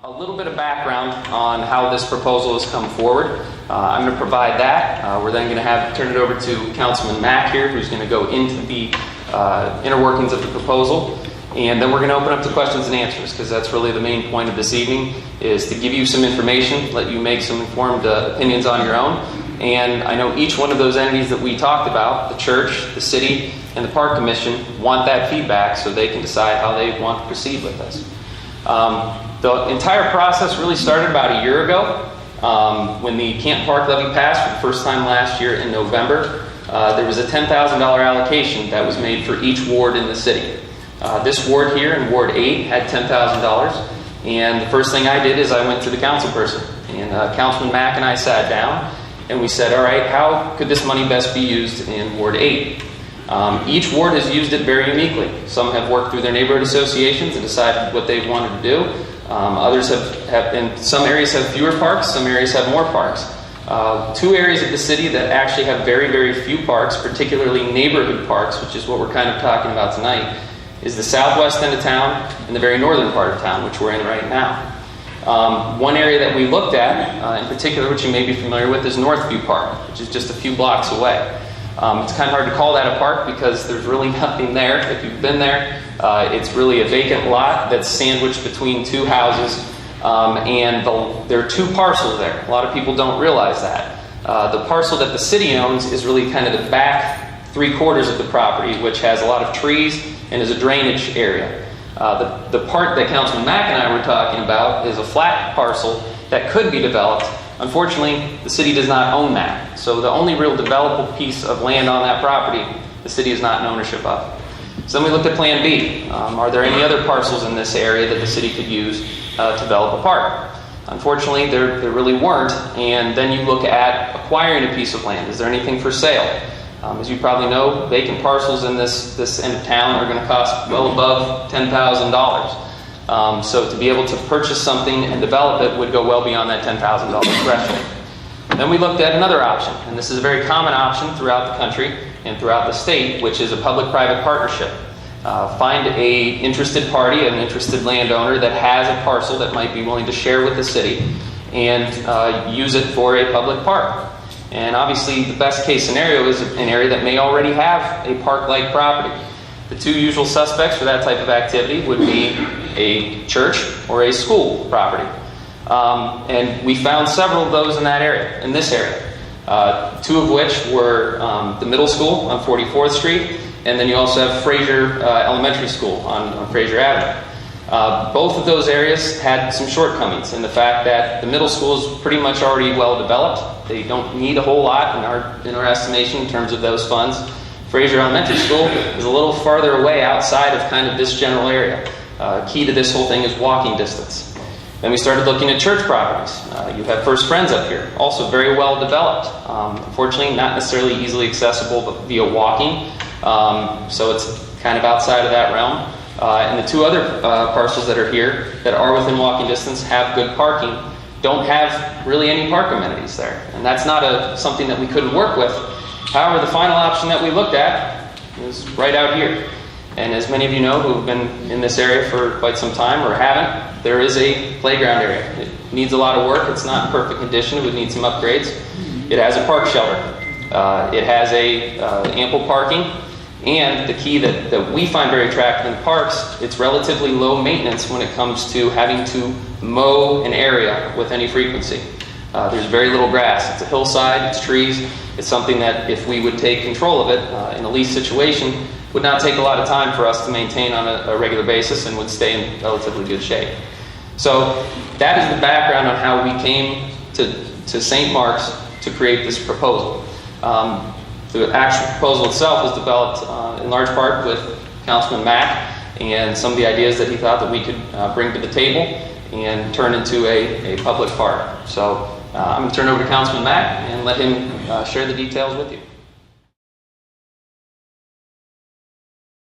A little bit of background on how this proposal has come forward. I'm going to provide that. We're then going to turn it over to Councilman Mack here, who's going to go into the inner workings of the proposal. And then we're going to open up to questions and answers, because that's really the main point of this evening, is to give you some information, let you make some informed opinions on your own. And I know each one of those entities that we talked about, the church, the city, and the park commission, want that feedback so they can decide how they want to proceed with this. The entire process really started about a year ago when the Canton Park levy passed for the first time last year in November. There was a $10,000 allocation that was made for each ward in the city. This ward here in Ward 8 had $10,000, and the first thing I did is I went to the council person, and Councilman Mack and I sat down and we said, all right, how could this money best be used in Ward 8? Each ward has used it very uniquely. Some have worked through their neighborhood associations and decided what they wanted to do. Others have in some areas have fewer parks, some areas have more parks. Two areas of the city that actually have very, very few parks, particularly neighborhood parks, which is what we're kind of talking about tonight, is the southwest end of town and the very northern part of town, which we're in right now. One area that we looked at, in particular, which you may be familiar with, is Northview Park, which is just a few blocks away. It's kind of hard to call that a park because there's really nothing there. If you've been there, it's really a vacant lot that's sandwiched between two houses, and there are two parcels there. A lot of people don't realize that. The parcel that the city owns is really kind of the back 3/4 of the property, which has a lot of trees and is a drainage area. The part that Councilman Mack and I were talking about is a flat parcel that could be developed. Unfortunately, the city does not own that. So the only real developable piece of land on that property, the city is not in ownership of. So then we looked at Plan B. Are there any other parcels in this area that the city could use to develop a park? Unfortunately, there really weren't. And then you look at acquiring a piece of land. Is there anything for sale? As you probably know, vacant parcels in this end of town are going to cost well above $10,000. So to be able to purchase something and develop it would go well beyond that $10,000 threshold. Then we looked at another option, and this is a very common option throughout the country and throughout the state, which is a public-private partnership. Find an interested party, an interested landowner that has a parcel that might be willing to share with the city and use it for a public park. And obviously the best case scenario is an area that may already have a park-like property. The two usual suspects for that type of activity would be a church or a school property. And we found several of those in this area. Two of which were the middle school on 44th Street, and then you also have Fraser Elementary School on Fraser Avenue. Both of those areas had some shortcomings in the fact that the middle school is pretty much already well developed. They don't need a whole lot in our estimation in terms of those funds. Fraser Elementary School is a little farther away outside of kind of this general area. Key to this whole thing is walking distance. Then we started looking at church properties. You have First Friends up here, also very well developed. Unfortunately, not necessarily easily accessible but via walking, so it's kind of outside of that realm. And the two other parcels that are here that are within walking distance have good parking, don't have really any park amenities there. And that's not something that we couldn't work with. However, the final option that we looked at is right out here. And as many of you know who have been in this area for quite some time or haven't, there is a playground area. It needs a lot of work. It's not in perfect condition. It would need some upgrades. It has a park shelter. It has ample parking. And the key that we find very attractive in the parks, it's relatively low maintenance when it comes to having to mow an area with any frequency. There's very little grass. It's a hillside, it's trees. It's something that if we would take control of it in a lease situation, would not take a lot of time for us to maintain on a regular basis and would stay in relatively good shape. So that is the background on how we came to St. Mark's to create this proposal. The actual proposal itself was developed in large part with Councilman Mack and some of the ideas that he thought that we could bring to the table and turn into a public park. So I'm going to turn it over to Councilman Mack and let him share the details with you.